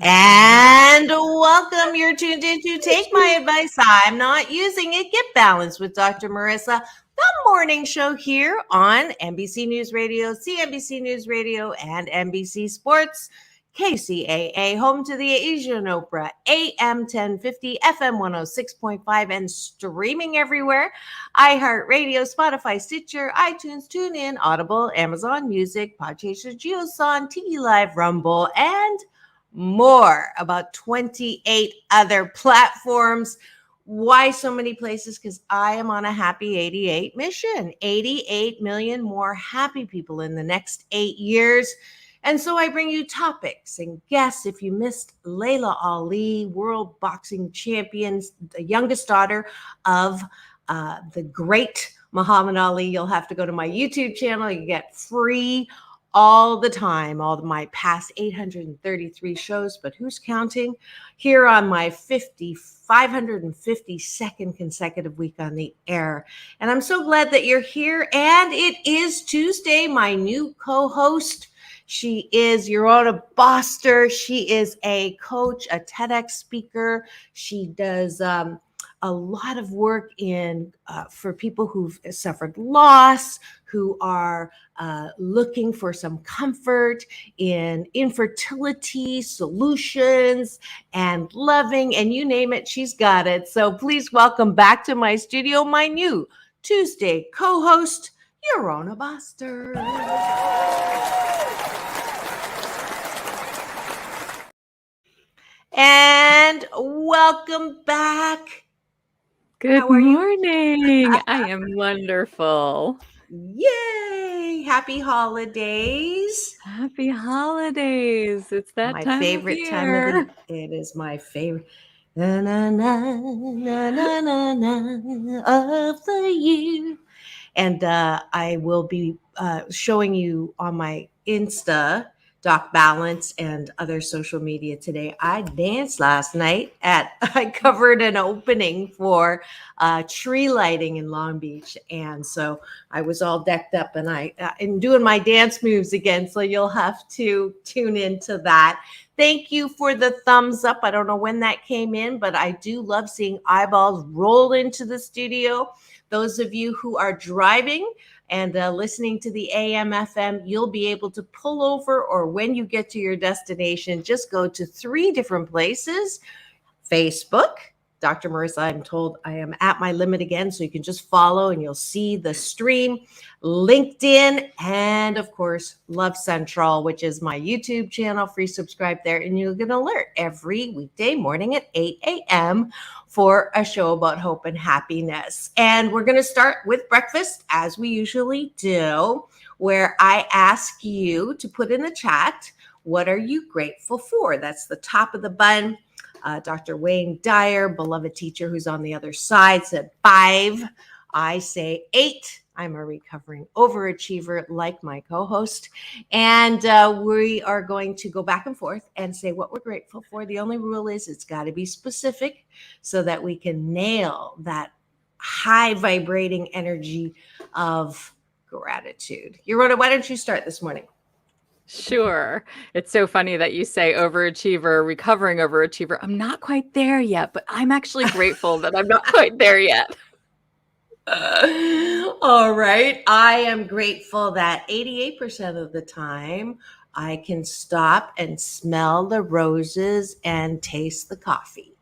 And welcome. You're tuned into Take My Advice. I'm not using it. Get balanced with Dr. Marissa, the morning show here on NBC News Radio, CNBC News Radio, and NBC Sports. KCAA, home to the Asian Oprah, AM 1050, FM 106.5, and streaming everywhere. iHeartRadio, Spotify, Stitcher, iTunes, TuneIn, Audible, Amazon Music, Podchaser, JioSawn, TV Live, Rumble, and more. About 28 other platforms. Why so many places? Because I am on a happy 88 mission. 88 million more happy people in the next 8 years. And so I bring you topics and guests. If you missed Layla Ali, world boxing champion, the youngest daughter of the great Muhammad Ali, you'll have to go to my YouTube channel. You get free all the time, all of my past 833 shows, but who's counting? Here on my 552nd consecutive week on the air. And I'm so glad that you're here. And it is Tuesday. My new co-host, she is Yarona Boster. She is a coach, a TEDx speaker. She does a lot of work in for people who've suffered loss, who are looking for some comfort in infertility solutions and loving, and you name it, she's got it. So please welcome back to my studio my new Tuesday co-host, Yarona Boster. And welcome back. Good morning. I am wonderful. Yay! Happy holidays. Happy holidays. It's that my time favorite of year. time of the it is my favorite na, na, na, na, na, na, na, of the year. And I will be showing you on my Insta, Doc Balance, and other social media today. I danced last night I covered an opening for tree lighting in Long Beach. And so I was all decked up and I'm doing my dance moves again. So you'll have to tune into that. Thank you for the thumbs up. I don't know when that came in, but I do love seeing eyeballs roll into the studio. Those of you who are driving and listening to the AM FM, you'll be able to pull over, or when you get to your destination, just go to 3 different places. Facebook, Dr. Marissa, I'm told I am at my limit again, so you can just follow and you'll see the stream. LinkedIn, and of course, Love Central, which is my YouTube channel. Free subscribe there, and you'll get an alert every weekday morning at 8 a.m. for a show about hope and happiness. And we're going to start with breakfast, as we usually do, where I ask you to put in the chat, what are you grateful for? That's the top of the button. Dr. Wayne Dyer, beloved teacher who's on the other side, said 5. I say 8. I'm a recovering overachiever like my co-host. And we are going to go back and forth and say what we're grateful for. The only rule is it's got to be specific so that we can nail that high vibrating energy of gratitude. Yarona, why don't you start this morning? Sure. It's so funny that you say overachiever, recovering overachiever. I'm not quite there yet, but I'm actually grateful that I'm not quite there yet. All right. I am grateful that 88% of the time I can stop and smell the roses and taste the coffee.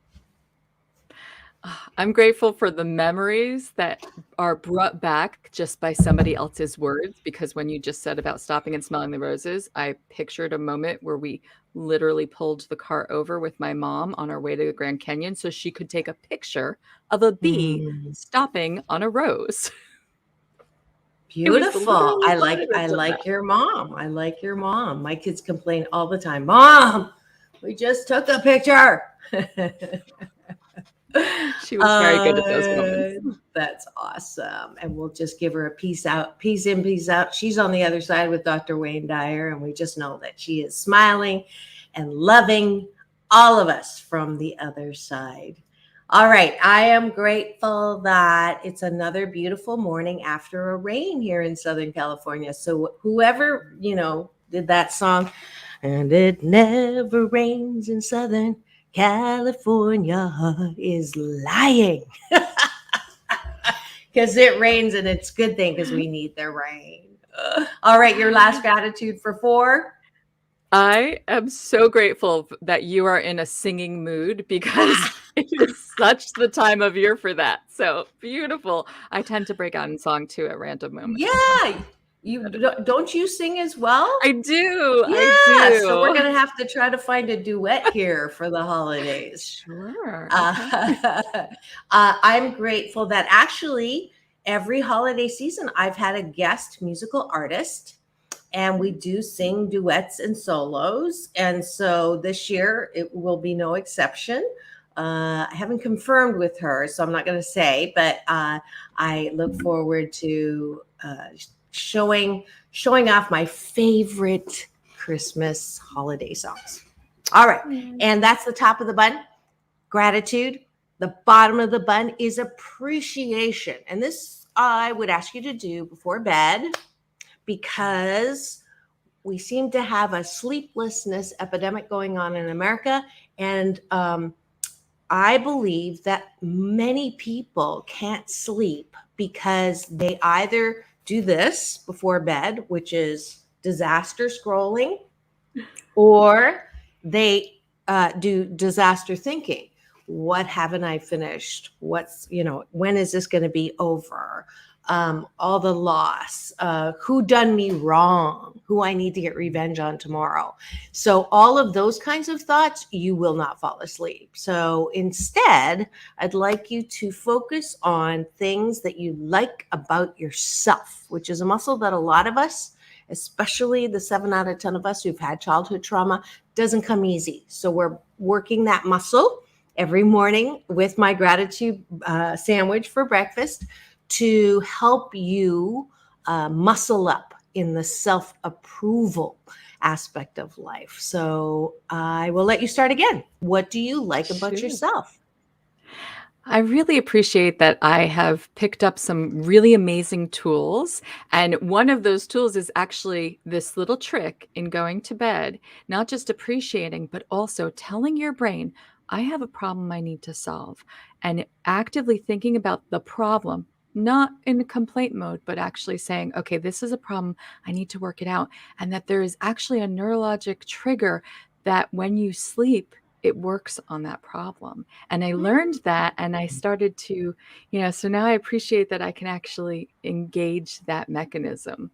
I'm grateful for the memories that are brought back just by somebody else's words, because when you just said about stopping and smelling the roses, I pictured a moment where we literally pulled the car over with my mom on our way to the Grand Canyon so she could take a picture of a bee stopping on a rose. Beautiful. I like your mom. I like your mom. My kids complain all the time. Mom, we just took a picture. She was very good at those moments. That's awesome. And we'll just give her a peace out, peace in, peace out. She's on the other side with Dr. Wayne Dyer, and we just know that she is smiling and loving all of us from the other side. All right. I am grateful that it's another beautiful morning after a rain here in Southern California. So whoever, did that song, And it never rains in Southern California is lying. Because it rains and it's a good thing because we need the rain. All right, your last gratitude for 4. I am so grateful that you are in a singing mood because it is such the time of year for that. So beautiful. I tend to break out in song too at random moments. So Yeah, you don't you sing as well? I do. I Yeah, so we're do. gonna have to try to find a duet here for the holidays. Sure. Uh, Okay. I'm grateful that actually every holiday season I've had a guest musical artist, and we do sing duets and solos. And so this year it will be no exception. I haven't confirmed with her, so I'm not going to say, but I look forward to showing off my favorite Christmas holiday songs. All right, and that's the top of the bun. Gratitude. The bottom of the bun is appreciation, and this I would ask you to do before bed because we seem to have a sleeplessness epidemic going on in America. And I believe that many people can't sleep because they either do this before bed, which is disaster scrolling, or they do disaster thinking. What haven't I finished? When is this going to be over? All the loss, who done me wrong, who I need to get revenge on tomorrow. So all of those kinds of thoughts, you will not fall asleep. So instead, I'd like you to focus on things that you like about yourself, which is a muscle that a lot of us, especially the 7 out of 10 of us who've had childhood trauma, doesn't come easy. So we're working that muscle every morning with my gratitude sandwich for breakfast to help you muscle up in the self-approval aspect of life. So I will let you start again. What do you like about Sure. yourself? I really appreciate that I have picked up some really amazing tools. And one of those tools is actually this little trick in going to bed, not just appreciating, but also telling your brain, I have a problem I need to solve, and actively thinking about the problem, not in a complaint mode, but actually saying, okay, this is a problem. I need to work it out. And that there is actually a neurologic trigger that when you sleep, it works on that problem. And I learned that and I started to, so now I appreciate that I can actually engage that mechanism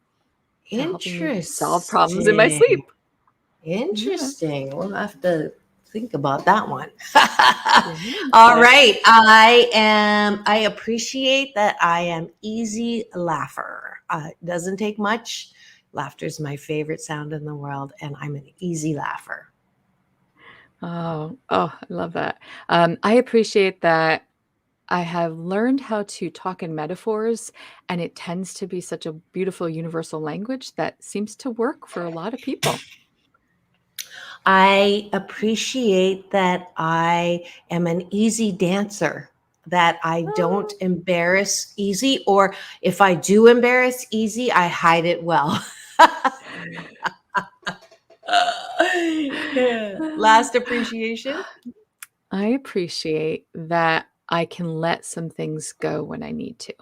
to helping me solve problems in my Interesting. sleep. Yeah. Interesting. We'll have to think about that one. All Fantastic. right. I appreciate that I am easy laugher. It doesn't take much. Laughter is my favorite sound in the world, and I'm an easy laugher. Oh, I love that. I appreciate that I have learned how to talk in metaphors, and it tends to be such a beautiful universal language that seems to work for a lot of people. I appreciate that I am an easy dancer, that I don't Oh. embarrass easy, or if I do embarrass easy, I hide it well. Yeah. Last appreciation. I appreciate that I can let some things go when I need to.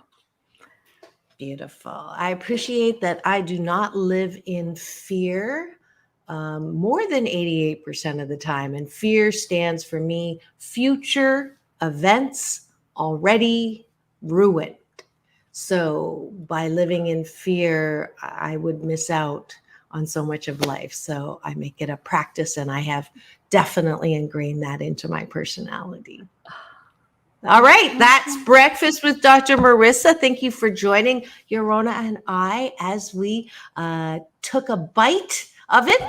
Beautiful. I appreciate that I do not live in fear more than 88% of the time. And fear stands for me, future events already ruined. So by living in fear, I would miss out on so much of life. So I make it a practice, and I have definitely ingrained that into my personality. All right, that's Awesome. Breakfast with Dr. Marissa. Thank you for joining Yarona and I as we took a bite of it.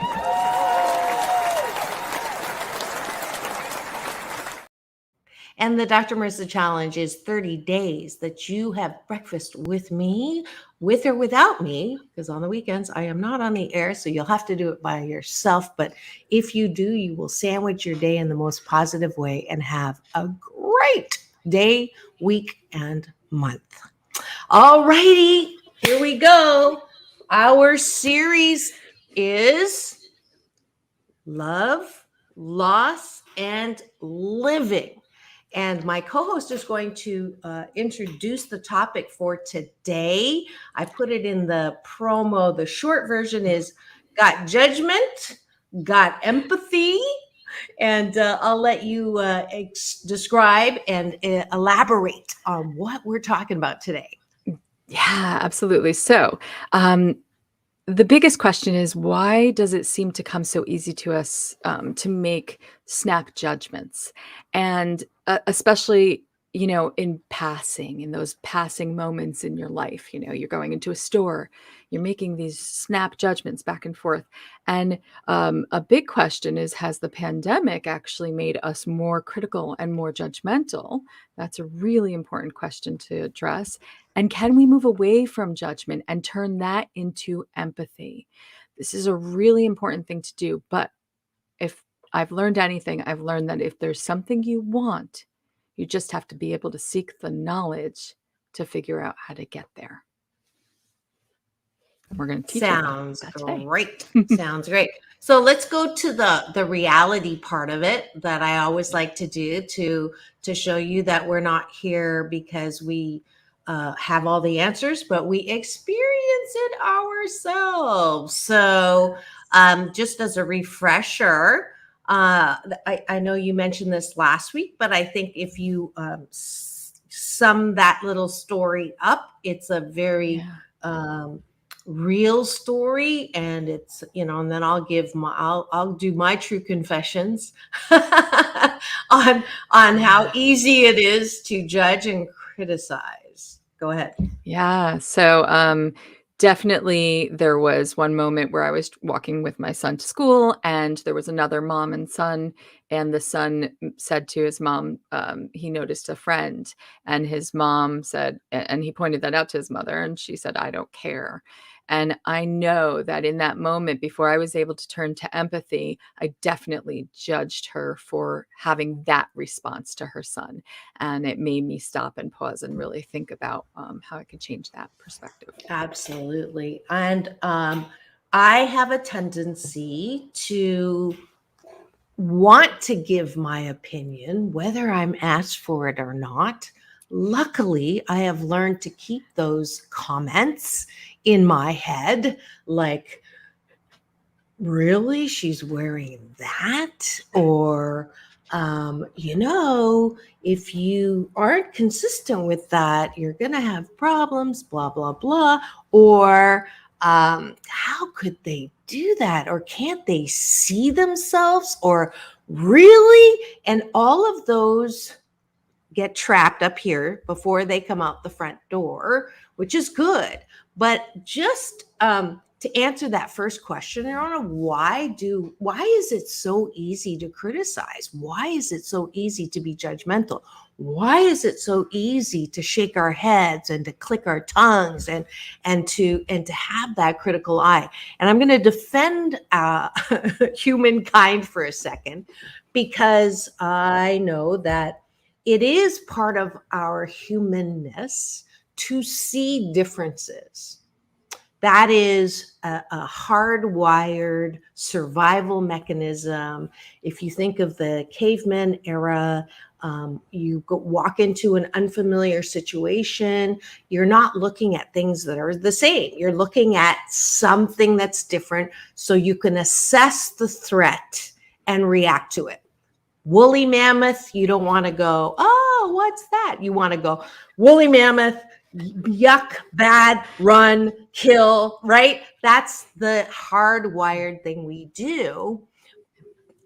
And the Dr. Marissa Challenge is 30 days that you have breakfast with me, with or without me, because on the weekends I am not on the air, so you'll have to do it by yourself. But if you do, you will sandwich your day in the most positive way and have a great day, week, and month. All righty, here we go. Our series is love, loss, and living. And my co host is going to introduce the topic for today. I put it in the promo. The short version is got judgment, got empathy, and I'll let you describe and elaborate on what we're talking about today. Yeah, absolutely. So, the biggest question is, why does it seem to come so easy to us to make snap judgments? And especially, in passing, in those passing moments in your life, you're going into a store, you're making these snap judgments back and forth. And a big question is, has the pandemic actually made us more critical and more judgmental? That's a really important question to address. And can we move away from judgment and turn that into empathy? This is a really important thing to do. But if I've learned anything, I've learned that if there's something you want, you just have to be able to seek the knowledge to figure out how to get there. We're going to teach you about Sounds that today. great. Sounds great. So let's go to the reality part of it that I always like to do to show you that we're not here because we have all the answers, but we experience it ourselves. So just as a refresher, I know you mentioned this last week, but I think if you sum that little story up, it's a very real story, and it's and then I'll do my true confessions on how easy it is to judge and criticize. Go ahead. Yeah. So definitely there was one moment where I was walking with my son to school, and there was another mom and son. And the son said to his mom, he noticed a friend, and his mom said, and he pointed that out to his mother, and she said, "I don't care." And I know that in that moment, before I was able to turn to empathy, I definitely judged her for having that response to her son. And it made me stop and pause and really think about how I could change that perspective. Absolutely. And I have a tendency to want to give my opinion, whether I'm asked for it or not. Luckily, I have learned to keep those comments in my head, like, really, she's wearing that? Or, if you aren't consistent with that, you're going to have problems, blah, blah, blah. Or, how could they do that? Or can't they see themselves? Or really? And all of those get trapped up here before they come out the front door, which is good. But just to answer that first question, Yarona, why is it so easy to criticize? Why is it so easy to be judgmental? Why is it so easy to shake our heads and to click our tongues and to have that critical eye? And I'm going to defend humankind for a second, because I know that it is part of our humanness to see differences. That is a hardwired survival mechanism. If you think of the caveman era, you walk into an unfamiliar situation, you're not looking at things that are the same. You're looking at something that's different so you can assess the threat and react to it. Woolly mammoth, you don't want to go, oh, what's that? You want to go, woolly mammoth, yuck, bad, run, kill, right? That's the hardwired thing we do.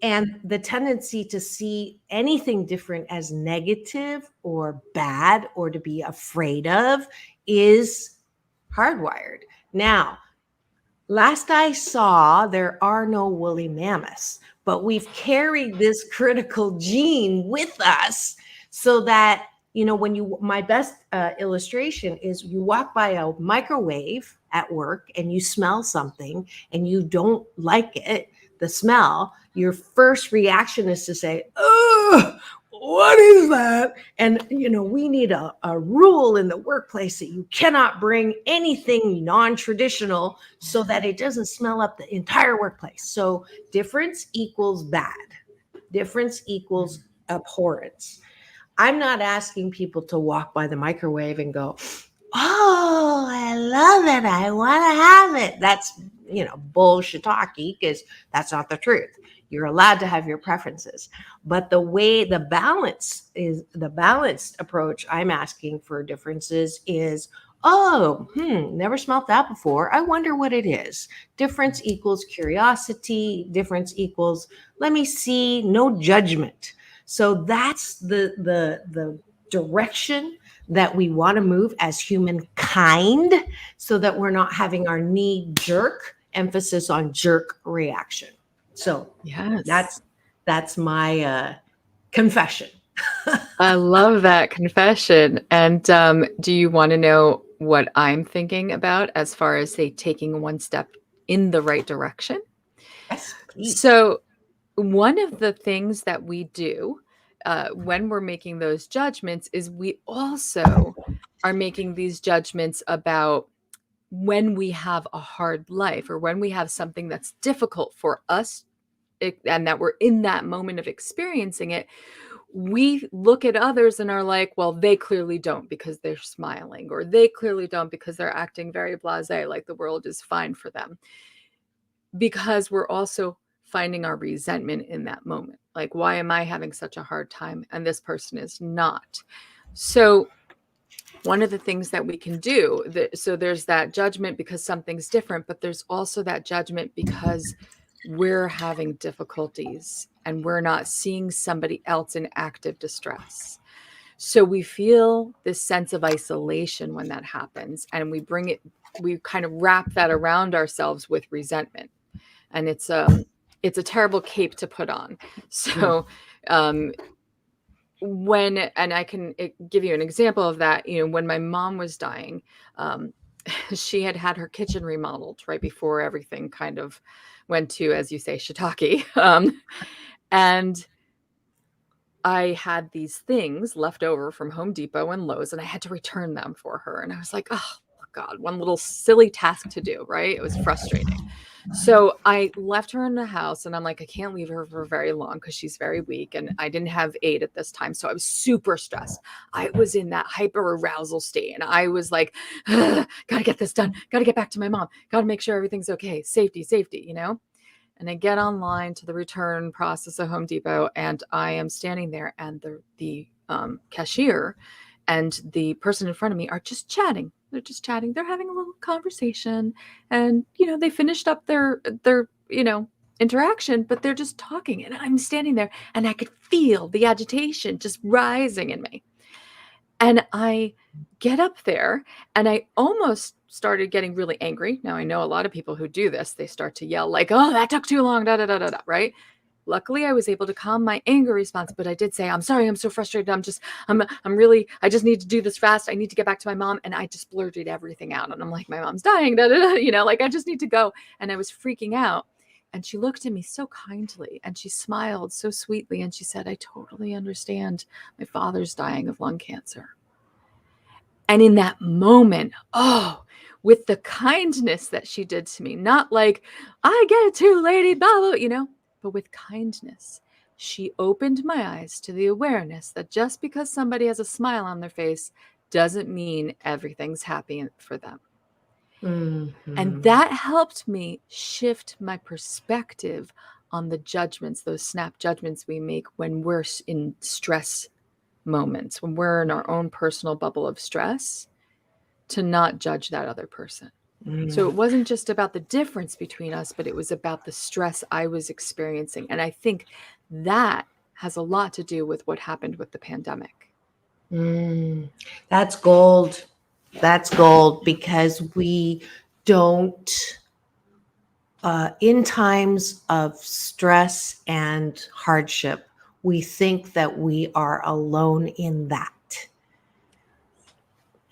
And the tendency to see anything different as negative or bad or to be afraid of is hardwired. Now, last I saw, there are no woolly mammoths, but we've carried this critical gene with us so that, my best illustration is you walk by a microwave at work and you smell something and you don't like it, the smell, your first reaction is to say, oh, what is that? And, we need a rule in the workplace that you cannot bring anything non-traditional so that it doesn't smell up the entire workplace. So difference equals bad. Difference equals abhorrence. I'm not asking people to walk by the microwave and go, oh, I love it. I want to have it. That's, bullshit talkie, because that's not the truth. You're allowed to have your preferences. But the balanced approach I'm asking for differences is, oh, never smelt that before. I wonder what it is. Difference equals curiosity. Difference equals, let me see, no judgment. So that's the direction that we want to move as humankind, so that we're not having our knee jerk emphasis on jerk reaction. So Yes. that's my confession. I love that confession. And do you want to know what I'm thinking about as far as, say, taking one step in the right direction? Yes, please. So one of the things that we do when we're making those judgments is we also are making these judgments about when we have a hard life or when we have something that's difficult for us and that we're in that moment of experiencing it. We look at others and are like, well, they clearly don't because they're smiling, or they clearly don't because they're acting very blasé, like the world is fine for them. Because we're also finding our resentment in that moment. Like, why am I having such a hard time and this person is not? So one of the things that we can do, so there's that judgment because something's different, but there's also that judgment because we're having difficulties and we're not seeing somebody else in active distress. So we feel this sense of isolation when that happens, and we kind of wrap that around ourselves with resentment. And it's a terrible cape to put on. So and I can give you an example of that. When my mom was dying, she had her kitchen remodeled right before everything kind of went to, as you say, shiitake. And I had these things left over from Home Depot and Lowe's, and I had to return them for her. And I was like, oh God, one little silly task to do, right? It was frustrating. So I left her in the house, and I'm like, I can't leave her for very long because she's very weak. And I didn't have aid at this time. So I was super stressed. I was in that hyper arousal state. And I was like, gotta get this done. Gotta get back to my mom. Gotta make sure everything's okay. Safety, And I get online to the return process at Home Depot, and I am standing there, and the cashier and the person in front of me are just chatting. They're just chatting. They're having a little conversation, and they finished up their interaction, but they're just talking, and I'm standing there, and I could feel the agitation just rising in me. And I get up there, and I almost started getting really angry. Now, I know a lot of people who do this, they start to yell like, oh, that took too long, da, da, da, da, da, right? Luckily, I was able to calm my anger response, but I did say, I'm sorry, I'm so frustrated. I just need to do this fast. I need to get back to my mom. And I just blurted everything out. And I'm like, my mom's dying, da, da, da, like, I just need to go. And I was freaking out. And she looked at me so kindly, and she smiled so sweetly. And she said, I totally understand. My father's dying of lung cancer. And in that moment, with the kindness that she did to me, not like, I get it too, lady, blah, blah, but with kindness, she opened my eyes to the awareness that just because somebody has a smile on their face doesn't mean everything's happy for them. Mm-hmm. And that helped me shift my perspective on the judgments, those snap judgments we make when we're in stress moments, when we're in our own personal bubble of stress, to not judge that other person. So it wasn't just about the difference between us, but it was about the stress I was experiencing. And I think that has a lot to do with what happened with the pandemic. That's gold. That's gold, because we don't, in times of stress and hardship, we think that we are alone in that.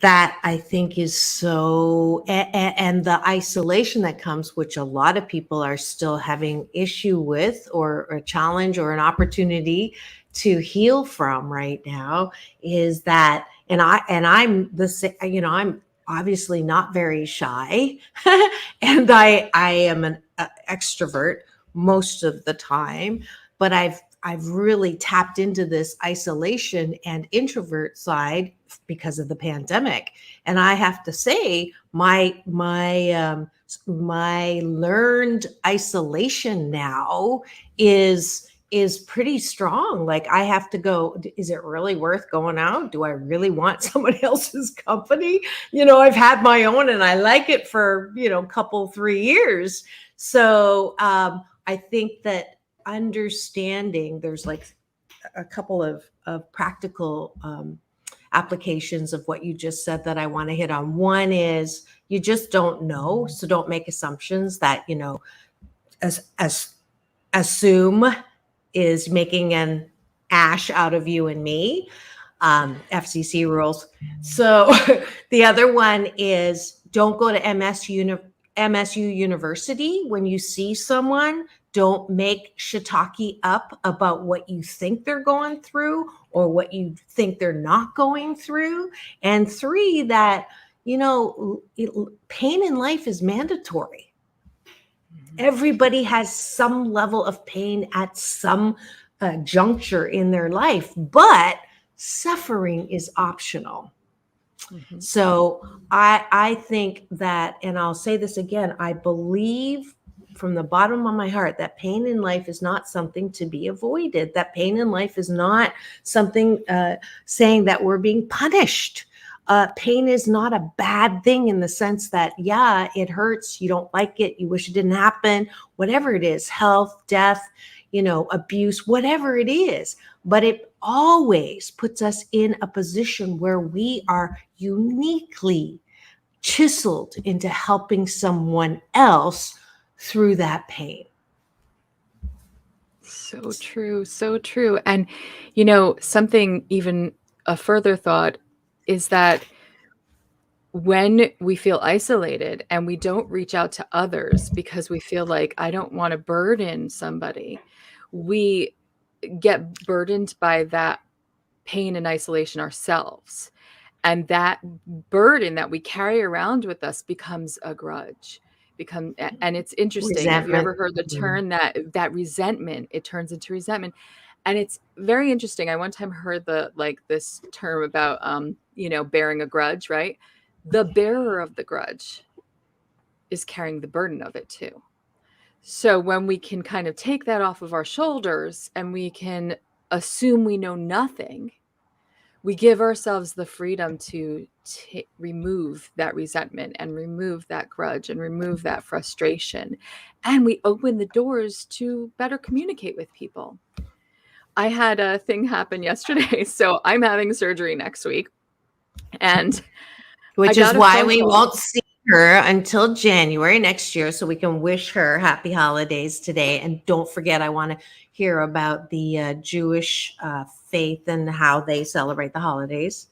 that I think is so, and the isolation that comes, which a lot of people are still having issue with, or a challenge or an opportunity to heal from right now, is that, I'm I'm obviously not very shy, and I am an extrovert most of the time, but I've really tapped into this isolation and introvert side because of the pandemic. And I have to say, my learned isolation now is pretty strong. Like, I have to go, is it really worth going out? Do I really want somebody else's company? I've had my own and I like it for, couple 3 years. So I think that understanding, there's like a couple of practical applications of what you just said that I want to hit on. One is, you just don't know, so don't make assumptions. That, as assume is making an ash out of you and me. FCC rules. So the other one is, don't go to MSU University when you see someone. Don't make shiitake up about what you think they're going through or what you think they're not going through. And three, that, pain in life is mandatory. Everybody has some level of pain at some juncture in their life, but suffering is optional. Mhm. So I think that, and I'll say this again, I believe from the bottom of my heart that pain in life is not something to be avoided. That pain in life is not something saying that we're being punished. Pain is not a bad thing, in the sense that, yeah, it hurts, you don't like it, you wish it didn't happen, whatever it is, health, death, abuse, whatever it is. But it always puts us in a position where we are uniquely chiseled into helping someone else through that pain. So true, so true. And, something, even a further thought, is that when we feel isolated and we don't reach out to others because we feel like, I don't want to burden somebody, we get burdened by that pain and isolation ourselves. And that burden that we carry around with us becomes a grudge. And it's interesting. Have you ever Resentment. heard the term that resentment, it turns into resentment? And it's very interesting. I one time heard this term about bearing a grudge, right? The bearer of the grudge is carrying the burden of it too. So when we can kind of take that off of our shoulders and we can assume we know nothing, we give ourselves the freedom to remove that resentment and remove that grudge and remove that frustration. And we open the doors to better communicate with people. I had a thing happen yesterday. So I'm having surgery next week. And I Which is got a why phone we call. won't see her until January next year, so we can wish her happy holidays today. And don't forget, I want to hear about the Jewish faith and how they celebrate the holidays.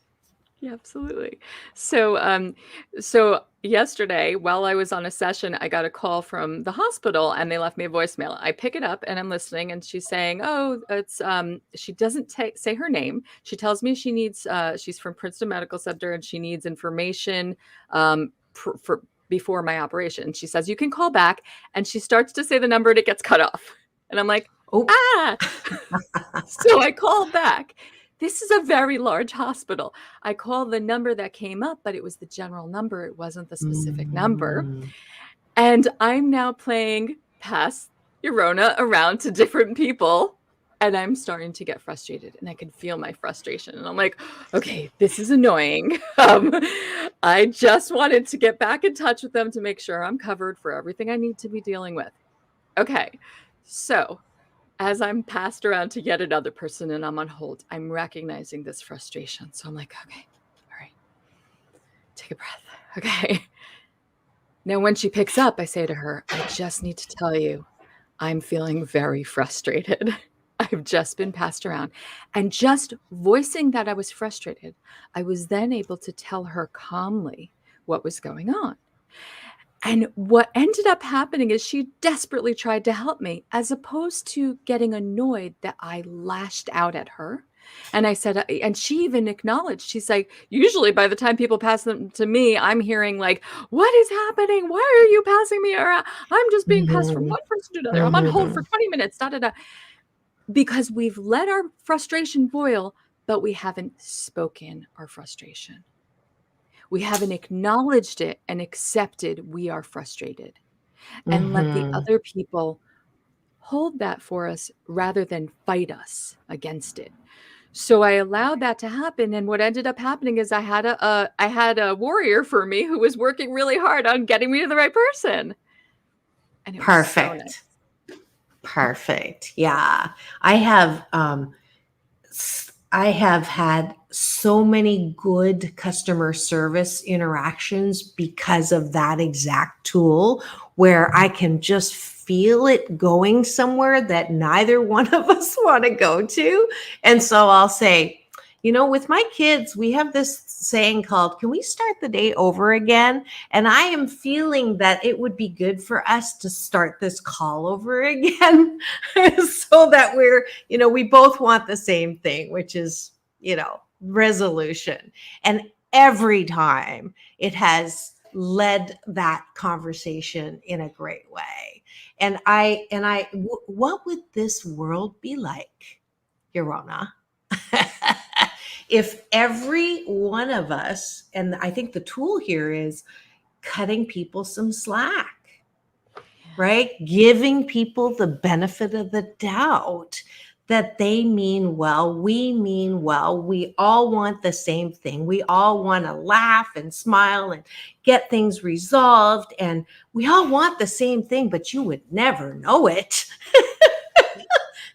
Yeah, absolutely. So yesterday, while I was on a session, I got a call from the hospital and they left me a voicemail. I pick it up and I'm listening, and she's saying, "Oh, it's she doesn't say her name. She tells me she needs she's from Princeton Medical Center and she needs information for before my operation." She says, "You can call back." And she starts to say the number and it gets cut off. And I'm like, Oh, "Ah." So I called back. This is a very large hospital. I called the number that came up, but it was the general number. It wasn't the specific number. And I'm now playing pass Yarona around to different people. And I'm starting to get frustrated, and I can feel my frustration. And I'm like, okay, this is annoying. I just wanted to get back in touch with them to make sure I'm covered for everything I need to be dealing with. Okay, so as I'm passed around to yet another person and I'm on hold, I'm recognizing this frustration. So I'm like, okay, all right, take a breath. Okay. Now, when she picks up, I say to her, "I just need to tell you, I'm feeling very frustrated." I've just been passed around. And just voicing that I was frustrated, I was then able to tell her calmly what was going on. And what ended up happening is she desperately tried to help me, as opposed to getting annoyed that I lashed out at her. And I said, and she even acknowledged, she's like, usually by the time people pass them to me, I'm hearing like, what is happening? Why are you passing me around? I'm just being passed from Mhm. one person to another. I'm on hold for Mhm. 20 minutes, da, da, da. Because we've let our frustration boil, but we haven't spoken our frustration. We haven't acknowledged it and accepted we are frustrated, and let the Mhm. other people hold that for us rather than fight us against it. So I allowed that to happen, and what ended up happening is I had a warrior for me who was working really hard on getting me to the right person, and it was so nice. Perfect. Perfect. Yeah. I have I have had so many good customer service interactions because of that exact tool, where I can just feel it going somewhere that neither one of us want to go to. And so I'll say, with my kids, we have this saying called, can we start the day over again? And I am feeling that it would be good for us to start this call over again so that we both want the same thing, which is, resolution. And every time it has led that conversation in a great way. What would this world be like, Yarona, if every one of us, and I think the tool here is cutting people some slack, right? Giving people the benefit of the doubt that they mean well, we mean well, we all want the same thing. We all want to laugh and smile and get things resolved, and we all want the same thing, but you would never know it.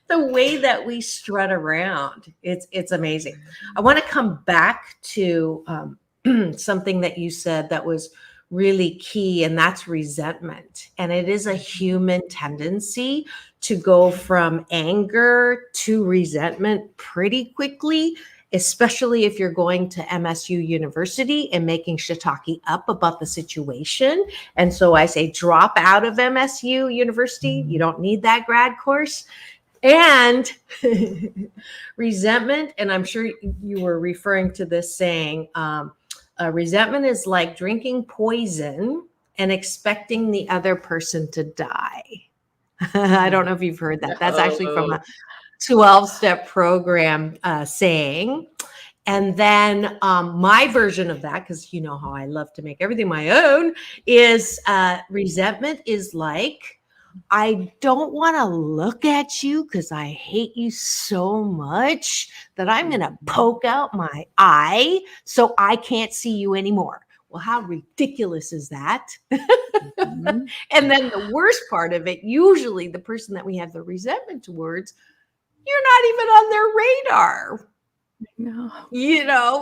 The way that we strut around, it's amazing. I want to come back to something that you said that was really key, and that's resentment. And it is a human tendency to go from anger to resentment pretty quickly, especially if you're going to MSU University and making shiitake up about the situation. And so I say, drop out of MSU University. You don't need that grad course. And resentment, and I'm sure you were referring to this saying, resentment is like drinking poison and expecting the other person to die. I don't know if you've heard that. That's actually from No. a 12-step program saying. And then my version of that, because you know how I love to make everything my own, is resentment is like, I don't want to look at you because I hate you so much that I'm going to poke out my eye so I can't see you anymore. Well, how ridiculous is that? Mhm. And then the worst part of it, usually the person that we have the resentment towards, you're not even on their radar. No.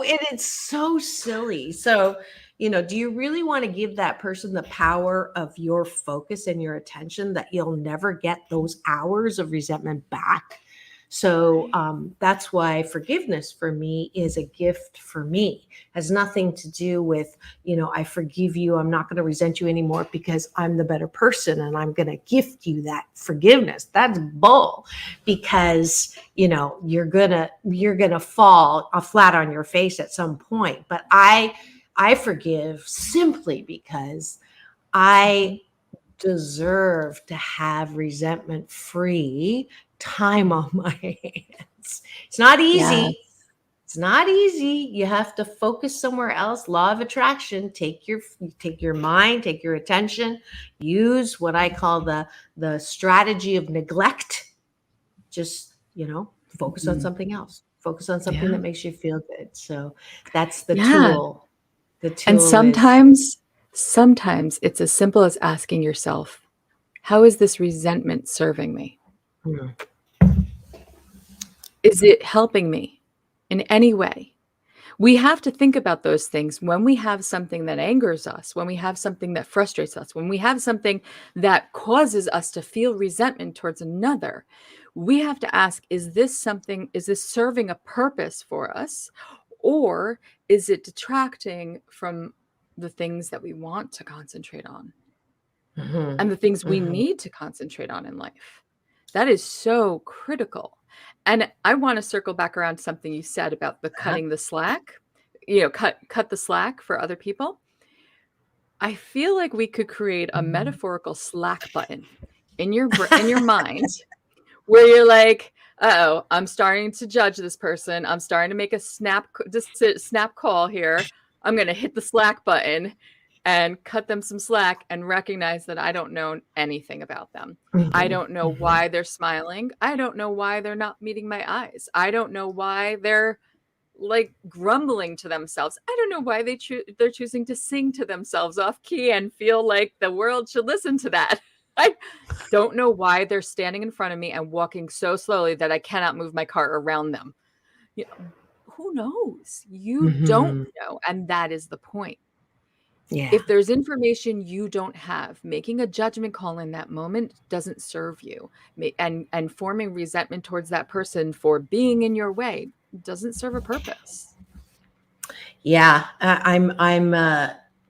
And it's so silly. So, do you really want to give that person the power of your focus and your attention that you'll never get those hours of resentment back? So that's why forgiveness for me is a gift for me. Has nothing to do with, I forgive you. I'm not going to resent you anymore because I'm the better person and I'm going to gift you that forgiveness. That's bull, because you're gonna fall flat on your face at some point. But I forgive simply because I deserve to have resentment free time on my hands. It's not Yeah. easy. It's not easy. You have to focus somewhere else. Law of attraction. Take your mind, take your attention, use what I call the strategy of neglect. Just, focus on something else. Focus on something Yeah. that makes you feel good. So that's the Yeah. tool. The And tool is sometimes it's as simple as asking yourself, how is this resentment serving me? hmm, Is it helping me in any way? We have to think about those things when we have something that angers us, when we have something that frustrates us, when we have something that causes us to feel resentment towards another. we have to ask, is this serving a purpose for us? Or is it detracting from the things that we want to concentrate on and the things we need to concentrate on in life? That is so critical. And I want to circle back around to something you said about the cutting the slack, cut the slack for other people. I feel like we could create a metaphorical Slack button in your mind where you're like, oh, I'm starting to judge this person. I'm starting to make a snap call here. I'm going to hit the Slack button and cut them some slack and recognize that I don't know anything about them. I don't know why they're smiling. I don't know why they're not meeting my eyes. I don't know why they're like grumbling to themselves. I don't know why they're choosing to sing to themselves off key and feel like the world should listen to that. I don't know why they're standing in front of me and walking so slowly that I cannot move my cart around them. Who knows? You don't know. And that is the point. Yeah. If there's information you don't have, making a judgment call in that moment doesn't serve you. And forming resentment towards that person for being in your way doesn't serve a purpose. Yeah, I'm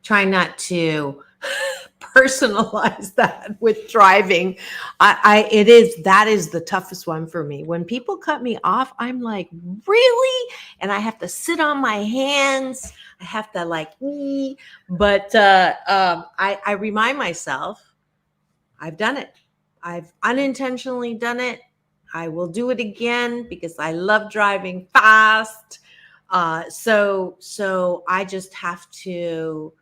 trying not to personalize that with driving. That is the toughest one for me. When people cut me off, I'm like, really? And I have to sit on my hands. I have to but I remind myself, I've done it. I've unintentionally done it. I will do it again because I love driving fast. So I just have to,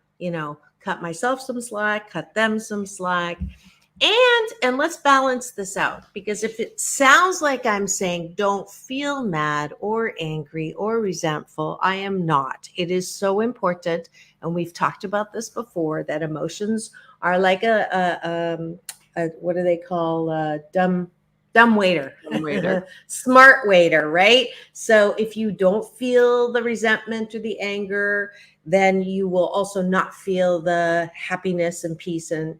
cut myself some slack, cut them some slack. And let's balance this out, because if it sounds like I'm saying don't feel mad or angry or resentful, I am not. It is so important, and we've talked about this before, that emotions are like a what do they call dumb waiter, smart waiter, right? So if you don't feel the resentment or the anger, then you will also not feel the happiness and peace and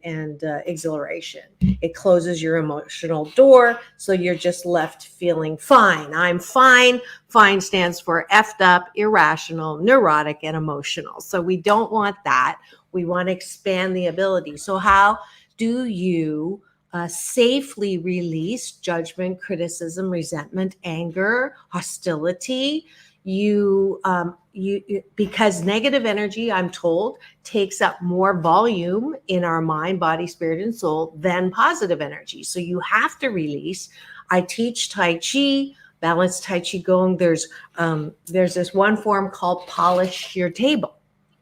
exhilaration. It closes your emotional door, so you're just left feeling fine. I'm fine. Fine stands for effed up, irrational, neurotic, and emotional. So we don't want that. We want to expand the ability. So how do you safely release judgment, criticism, resentment, anger, hostility? Because negative energy, I'm told, takes up more volume in our mind, body, spirit, and soul than positive energy. So you have to release. I teach Tai Chi, balanced Tai Chi Gong. There's this one form called polish your table,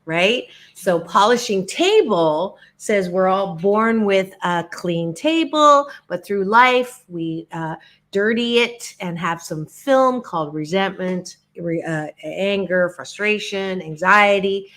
right? So polishing table says we're all born with a clean table, but through life we dirty it and have some film called resentment, anger, frustration, anxiety.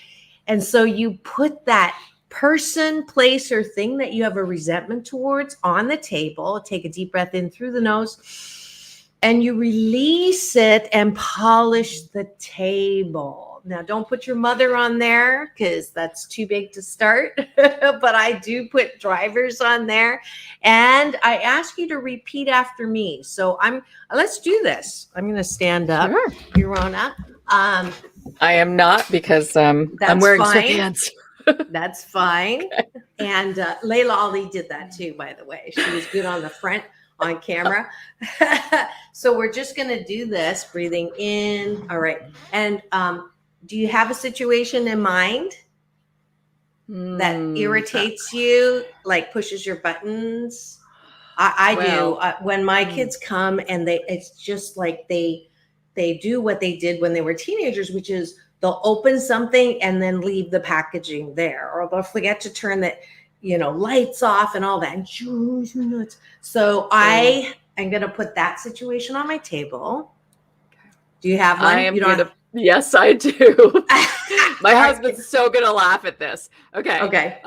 And so you put that person, place, or thing that you have a resentment towards on the table. Take a deep breath in through the nose, and you release it and polish the table. Now, don't put your mother on there because that's too big to start, but I do put drivers on there. And I ask you to repeat after me. So let's do this. I'm going to stand up, Sure. Yarona. I am not, because I'm wearing sweatpants. That's fine. Okay. And Layla Ali did that too, by the way. She was good on the front on camera. So we're just going to do this, breathing in. All right. And do you have a situation in mind that irritates you, like pushes your buttons? I do. When my kids come and it's just like they do what they did when they were teenagers, which is they'll open something and then leave the packaging there, or they'll forget to turn the lights off and all that. And so I am going to put that situation on my table. Do you have one? Yes, I do. My husband's so gonna laugh at this. Okay.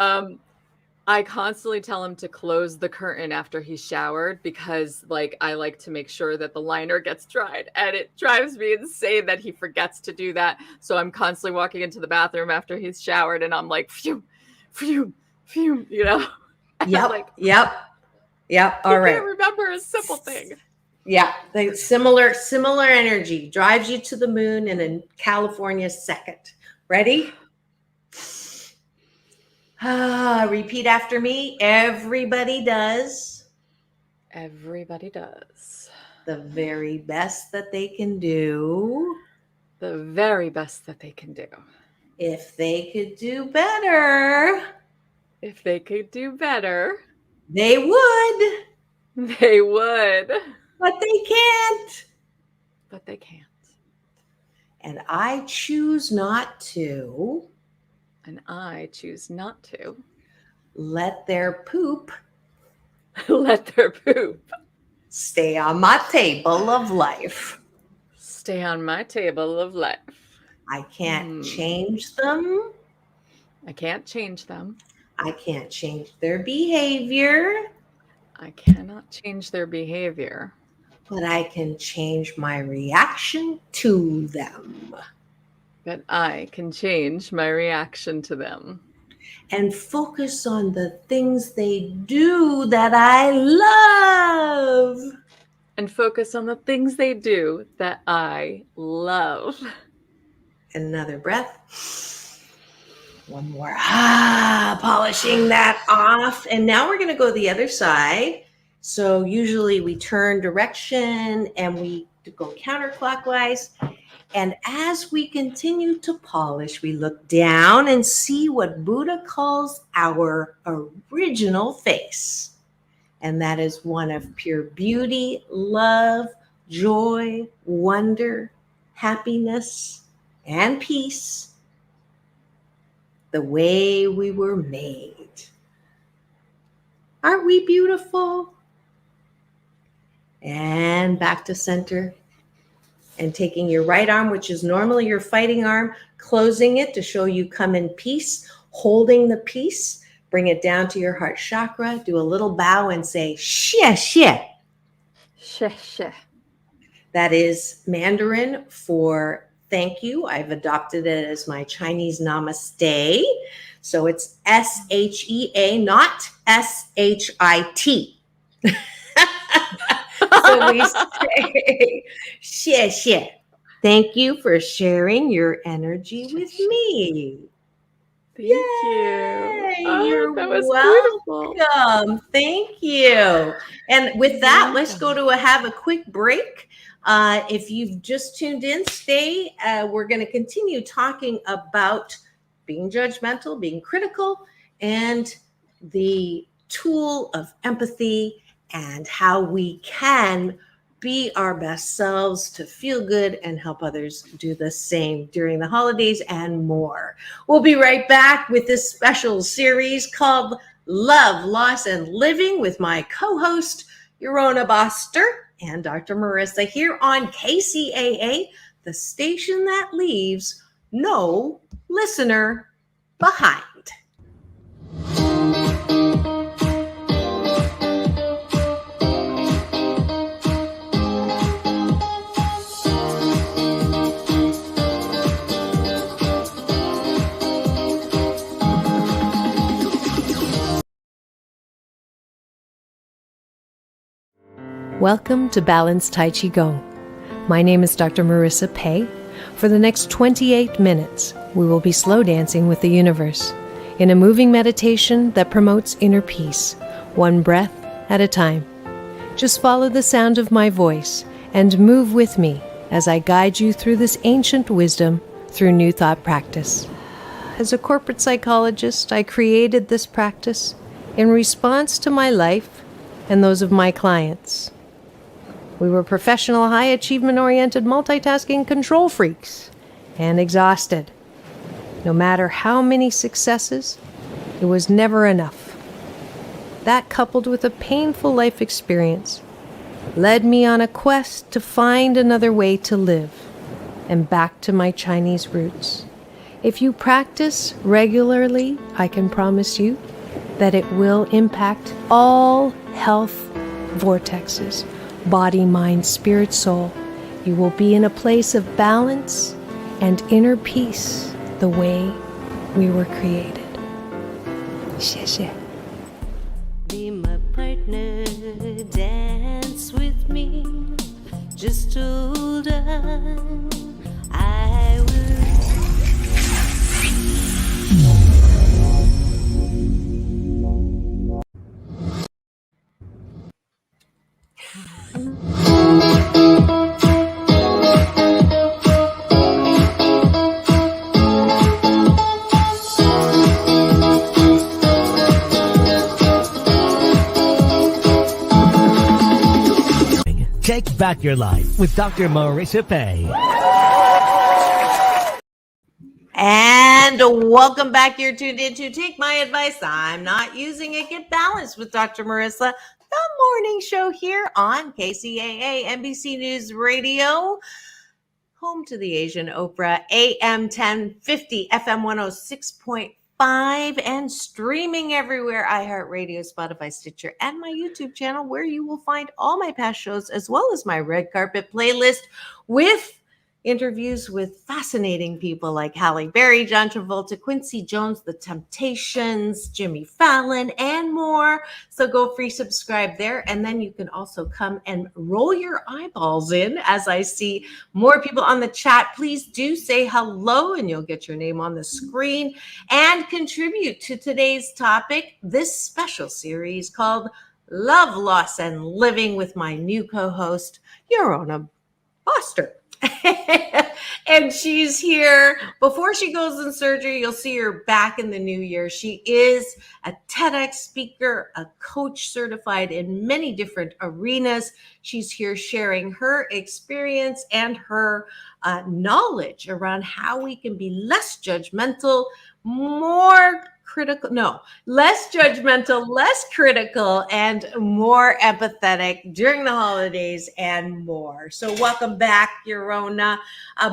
I constantly tell him to close the curtain after he's showered, because I like to make sure that the liner gets dried, and it drives me insane that he forgets to do that. So I'm constantly walking into the bathroom after he's showered, and I'm like, phew, phew, phew, Yep. All right. I can't remember a simple thing. Yeah, the similar energy drives you to the moon and in California second. Ready? Repeat after me. Everybody does Everybody does the very best that they can do. the very best that they can do. If they could do better, If they could do better, they would, they would, but they can't. but they can't. And I choose not to And I choose not to let their poop let their poop stay on my table of life. stay on my table of life. I can't change them. I can't change them. I can't change their behavior, I cannot change their behavior, but I can change my reaction to them but I can change my reaction to them and focus on the things they do that I love. and focus on the things they do that I love. Another breath. One more. Polishing that off. And now we're going to go the other side. So usually we turn direction and we go counterclockwise. And as we continue to polish, we look down and see what Buddha calls our original face. And that is one of pure beauty, love, joy, wonder, happiness, and peace. The way we were made. Aren't we beautiful? And back to center. And taking your right arm, which is normally your fighting arm, closing it to show you come in peace, holding the peace, bring it down to your heart chakra, do a little bow and say, xie xie. Xie xie. That is Mandarin for thank you. I've adopted it as my Chinese namaste. So it's SHEA, not SHIT. So we say, xie xie. Thank you for sharing your energy with me. Thank you. Oh, You're that was beautiful. welcome. Thank you. And with that, let's go to have a quick break. If you've just tuned in, stay. We're going to continue talking about being judgmental, being critical, and the tool of empathy and how we can be our best selves to feel good and help others do the same during the holidays and more. We'll be right back with this special series called Love, Loss, and Living with my co-host, Yarona Boster and Dr. Marissa here on KCAA, the station that leaves no listener behind. Welcome to Balanced Tai Chi Gong. My name is Dr. Marissa Pei. For the next 28 minutes, we will be slow dancing with the universe in a moving meditation that promotes inner peace, one breath at a time. Just follow the sound of my voice and move with me as I guide you through this ancient wisdom through New Thought practice. As a corporate psychologist, I created this practice in response to my life and those of my clients. We were professional, high-achievement-oriented, multitasking control freaks and exhausted. No matter how many successes, it was never enough. That, coupled with a painful life experience, led me on a quest to find another way to live and back to my Chinese roots. If you practice regularly, I can promise you that it will impact all health vortexes. Body, mind, spirit, soul. You will be in a place of balance and inner peace the way we were created. Xie xie. Be my partner, dance with me. older, I will. Take back your life with Dr. Marissa Pay. And welcome back. You're tuned in to Take My Advice. I'm not using it. Get balanced with Dr. Marissa, the morning show here on KCAA NBC News Radio, home to the Asian Oprah, AM 1050, FM 106.5, and streaming everywhere, iHeartRadio, Spotify, Stitcher, and my YouTube channel, where you will find all my past shows, as well as my red carpet playlist with interviews with fascinating people like Halle Berry, John Travolta, Quincy Jones, The Temptations, Jimmy Fallon, and more. So go free subscribe there. And then you can also come and roll your eyeballs in as I see more people on the chat. Please do say hello and you'll get your name on the screen and contribute to today's topic, this special series called Love, Loss, and Living with my new co-host, Yarona Boster. And she's here before she goes in surgery. You'll see her back in the new year. She is a TEDx speaker, a coach certified in many different arenas. She's here sharing her experience and her knowledge around how we can be less judgmental, less judgmental, less critical, and more empathetic during the holidays and more. So welcome back, Yarona.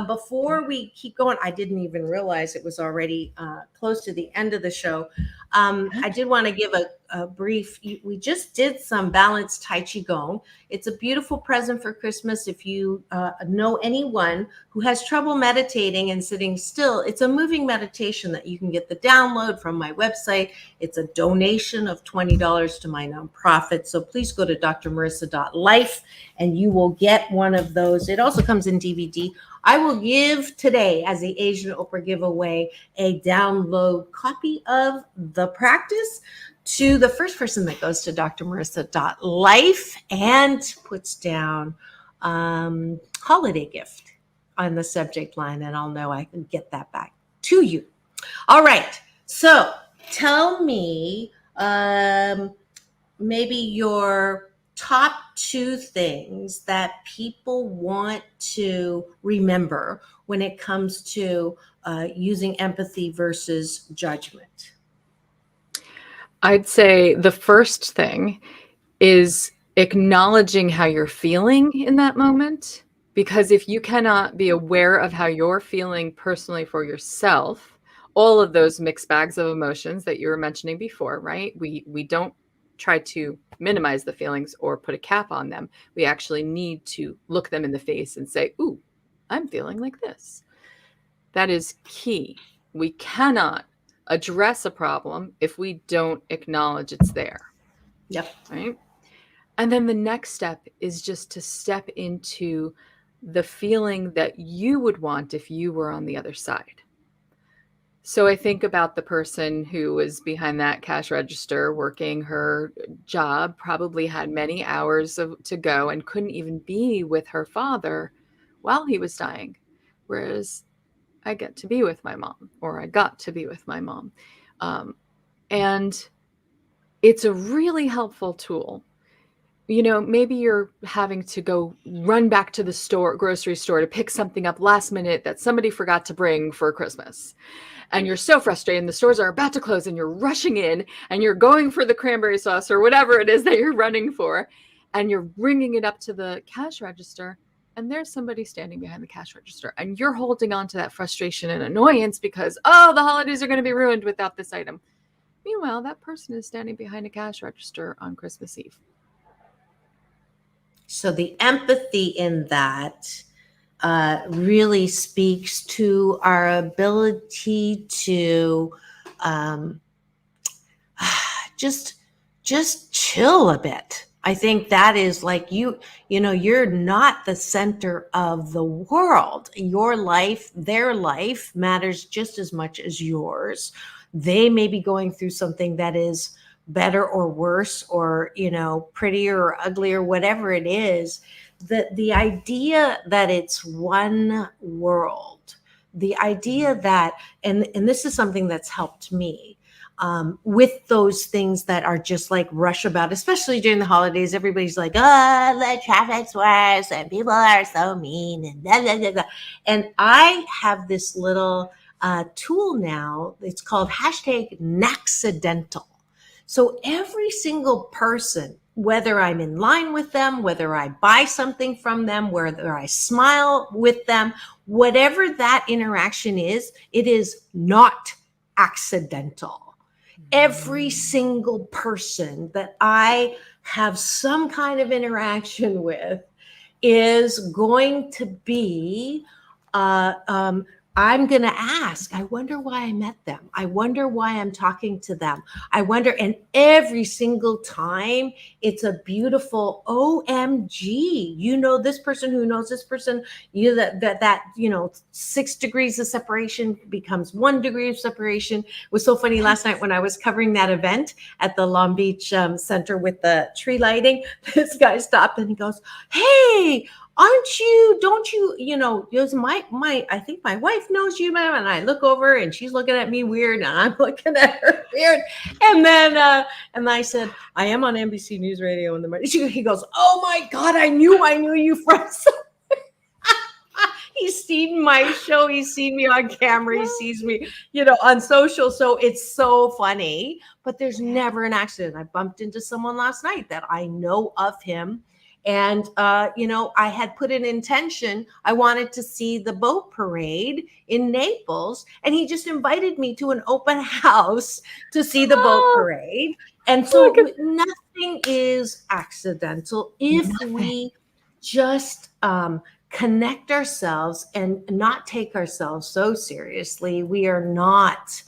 Before we keep going, I didn't even realize it was already close to the end of the show. I did want to give a brief, we just did some balanced Tai Chi Gong. It's a beautiful present for Christmas. If you know anyone who has trouble meditating and sitting still, it's a moving meditation that you can get the download from my website. It's a donation of $20 to my nonprofit. So please go to drmarissa.life and you will get one of those. It also comes in DVD. I will give today, as the Asian Oprah giveaway, a download copy of the practice to the first person that goes to drmarissa.life and puts down holiday gift on the subject line, and I'll know I can get that back to you. All right. So tell me maybe your top two things that people want to remember when it comes to using empathy versus judgment. I'd say the first thing is acknowledging how you're feeling in that moment. Because if you cannot be aware of how you're feeling personally for yourself, all of those mixed bags of emotions that you were mentioning before, right? We don't try to minimize the feelings or put a cap on them. We actually need to look them in the face and say, ooh, I'm feeling like this. That is key. We cannot address a problem if we don't acknowledge it's there. Yep. Right. And then the next step is just to step into the feeling that you would want if you were on the other side. So I think about the person who was behind that cash register working her job, probably had many hours to go and couldn't even be with her father while he was dying. Whereas I get to be with my mom, or I got to be with my mom. And it's a really helpful tool. You know, maybe you're having to go run back to the grocery store to pick something up last minute that somebody forgot to bring for Christmas. And you're so frustrated and the stores are about to close and you're rushing in and you're going for the cranberry sauce or whatever it is that you're running for. And you're bringing it up to the cash register and there's somebody standing behind the cash register and you're holding on to that frustration and annoyance because, oh, the holidays are going to be ruined without this item. Meanwhile, that person is standing behind a cash register on Christmas Eve. So the empathy in that really speaks to our ability to just chill a bit, I think that is like you're not the center of the world. Your life, their life matters just as much as yours. They may be going through something that is better or worse or, prettier or uglier, whatever it is. The idea that it's one world, the idea that, and this is something that's helped me, with those things that are just like rush about, especially during the holidays. Everybody's like, oh, the traffic's worse and people are so mean and blah, blah, blah, blah. And I have this little tool now. It's called #Naccidental. So every single person, whether I'm in line with them, whether I buy something from them, whether I smile with them, whatever that interaction is, it is not accidental. Every single person that I have some kind of interaction with is going to be, I'm going to ask, I wonder why I met them. I wonder why I'm talking to them. I wonder, and every single time it's a beautiful OMG, this person who knows this person, that 6 degrees of separation becomes 1 degree of separation. It was so funny last night when I was covering that event at the Long Beach Center with the tree lighting. This guy stopped and he goes, hey, don't you I think my wife knows you, ma'am. And I look over and she's looking at me weird and I'm looking at her weird. And then, and I said, I am on NBC News Radio in the morning. He goes, oh my God, I knew you from somewhere. He's seen my show. He's seen me on camera. He sees me, on social. So it's so funny, but there's never an accident. I bumped into someone last night that I know of him. And, I had put an intention. I wanted to see the boat parade in Naples. And he just invited me to an open house to see the boat parade. And so nothing is accidental if we just connect ourselves and not take ourselves so seriously. We are not,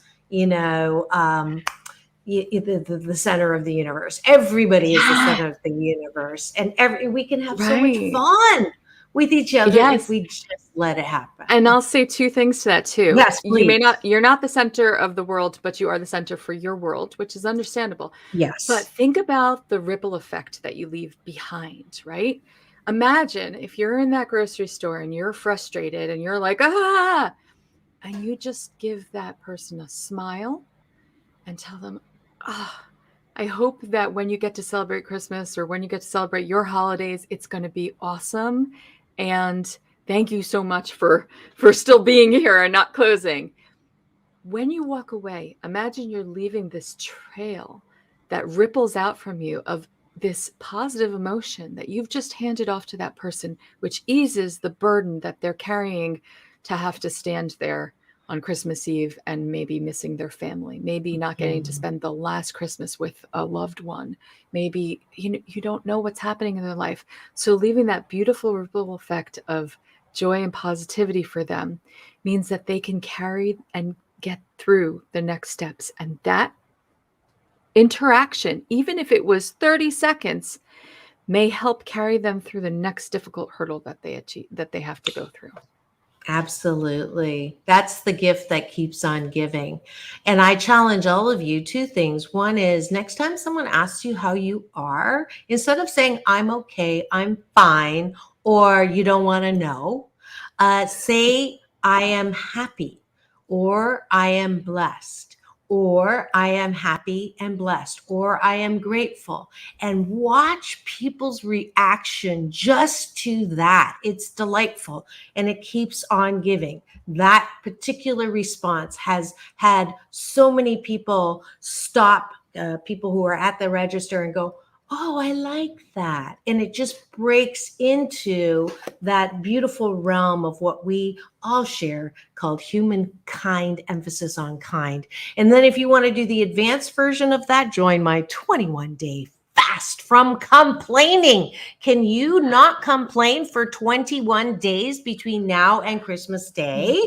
the center of the universe. Everybody is the center of the universe, and we can have so much fun with each other if we just let it happen. And I'll say 2 things to that too. Yes, please. You're not the center of the world, but you are the center for your world, which is understandable. Yes. But think about the ripple effect that you leave behind, right? Imagine if you're in that grocery store and you're frustrated and you're like, and you just give that person a smile and tell them, I hope that when you get to celebrate Christmas or when you get to celebrate your holidays, it's going to be awesome. And thank you so much for still being here and not closing. When you walk away, imagine you're leaving this trail that ripples out from you of this positive emotion that you've just handed off to that person, which eases the burden that they're carrying to have to stand there on Christmas Eve and maybe missing their family, maybe not getting to spend the last Christmas with a loved one. Maybe you don't know what's happening in their life. So leaving that beautiful ripple effect of joy and positivity for them means that they can carry and get through the next steps. And that interaction, even if it was 30 seconds, may help carry them through the next difficult hurdle that they have to go through. Absolutely. That's the gift that keeps on giving. And I challenge all of you 2 things. One is next time someone asks you how you are, instead of saying, I'm okay, I'm fine, or you don't want to know, say, I am happy, or I am blessed, or I am happy and blessed, or I am grateful, and watch people's reaction just to that. It's delightful and it keeps on giving. That particular response has had so many people stop, people who are at the register and go, oh, I like that. And it just breaks into that beautiful realm of what we all share called humankind, emphasis on kind. And then if you want to do the advanced version of that, join my 21-day fast from complaining. Can you not complain for 21 days between now and Christmas Day?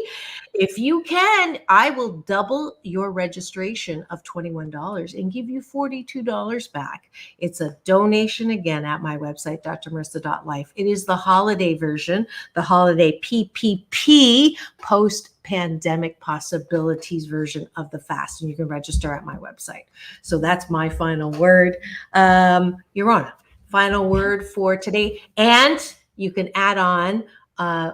If you can, I will double your registration of $21 and give you $42 back. It's a donation again at my website, drmarissa.life. It is the holiday version, the holiday PPP, post-pandemic possibilities version of the fast, and you can register at my website. So that's my final word. Yarona, final word for today. And you can add on,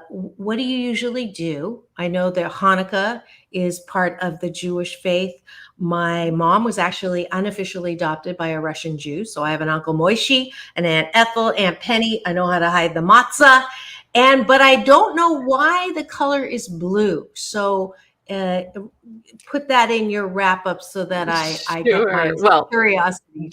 what do you usually do? I know that Hanukkah is part of the Jewish faith. My mom was actually unofficially adopted by a Russian Jew. So I have an Uncle Moishi, an Aunt Ethel, Aunt Penny. I know how to hide the matzah. But I don't know why the color is blue. So put that in your wrap up so that I get my curiosity.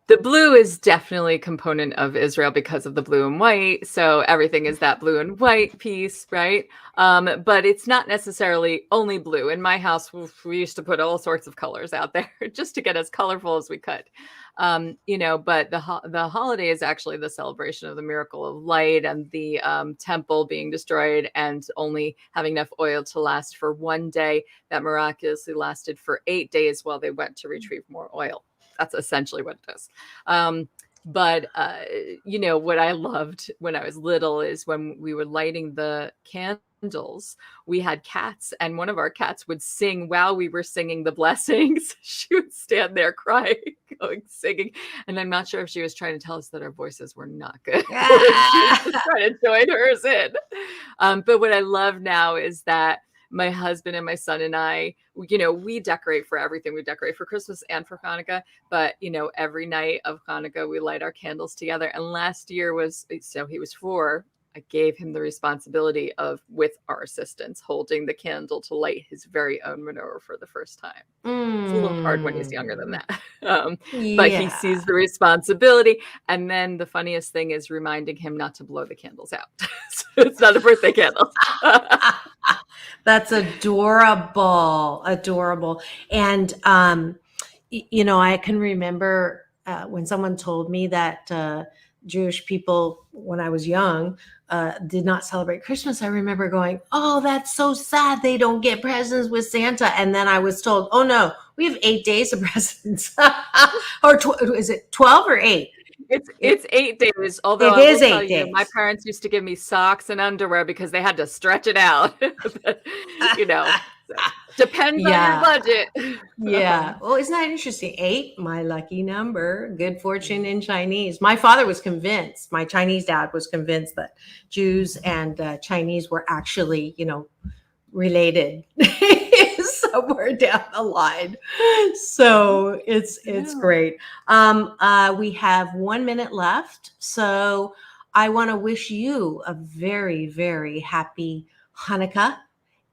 The blue is definitely a component of Israel because of the blue and white. So everything is that blue and white piece, right? But it's not necessarily only blue. In my house, we used to put all sorts of colors out there just to get as colorful as we could. But the holiday is actually the celebration of the miracle of light and the temple being destroyed and only having enough oil to last for one day that miraculously lasted for 8 days while they went to retrieve more oil. That's essentially what it is. What I loved when I was little is when we were lighting the candles, we had cats, and one of our cats would sing while we were singing the blessings. She would stand there crying, singing. And I'm not sure if she was trying to tell us that our voices were not good or if she was just trying to join hers in. But what I love now is that my husband and my son and I, we decorate for everything. We decorate for Christmas and for Hanukkah, but every night of Hanukkah, we light our candles together. And last year he was 4. I gave him the responsibility of, with our assistance, holding the candle to light his very own menorah for the first time. It's a little hard when he's younger than that. But he sees the responsibility. And then the funniest thing is reminding him not to blow the candles out. So it's not a birthday candle. That's adorable. And, I can remember when someone told me that Jewish people, when I was young, did not celebrate Christmas. I remember going, oh, that's so sad. They don't get presents with Santa. And then I was told, oh, no, we have 8 days of presents. Or is it 12 or 8? It's 8 days. Although it is 8 days. My parents used to give me socks and underwear because they had to stretch it out. Depends on your budget. Yeah. Well, isn't that interesting? 8, my lucky number. Good fortune in Chinese. My father was convinced. My Chinese dad was convinced that Jews and Chinese were actually, related somewhere down the line. So it's great. We have 1 minute left. So I want to wish you a very, very happy Hanukkah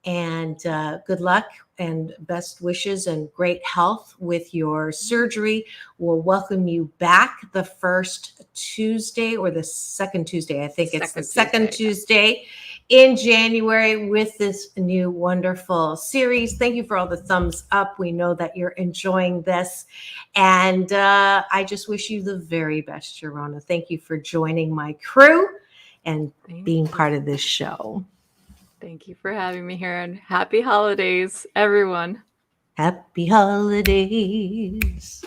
and good luck and best wishes and great health with your surgery. We'll welcome you back the first Tuesday or the second Tuesday. I think it's the second Tuesday in January with this new wonderful series. Thank you for all the thumbs up. We know that you're enjoying this. And I just wish you the very best, Yarona. Thank you for joining my crew and being part of this show. Thank you for having me here, and happy holidays, everyone. Happy holidays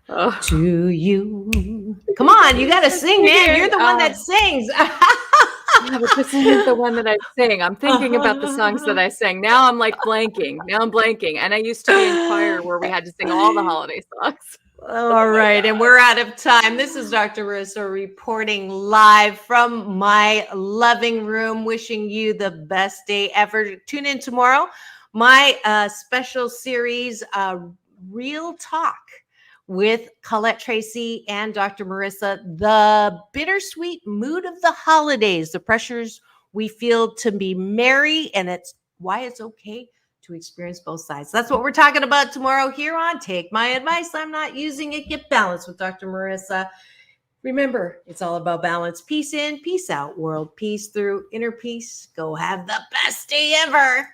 to you. Come on, you got to sing, man. You're the one that sings. Yeah, but this isn't the one that I sing. I'm thinking about the songs that I sang. Now I'm blanking. And I used to be in choir where we had to sing all the holiday songs. All right. And we're out of time. This is Dr. Marissa reporting live from my loving room, wishing you the best day ever. Tune in tomorrow. My special series, Real Talk with Colette Tracy and Dr. Marissa, the bittersweet mood of the holidays, the pressures we feel to be merry, and it's why it's okay to experience both sides. That's what we're talking about tomorrow here on Take My Advice. I'm Not Using It. Get Balanced with Dr. Marissa. Remember, it's all about balance. Peace in, peace out. World peace through inner peace. Go have the best day ever.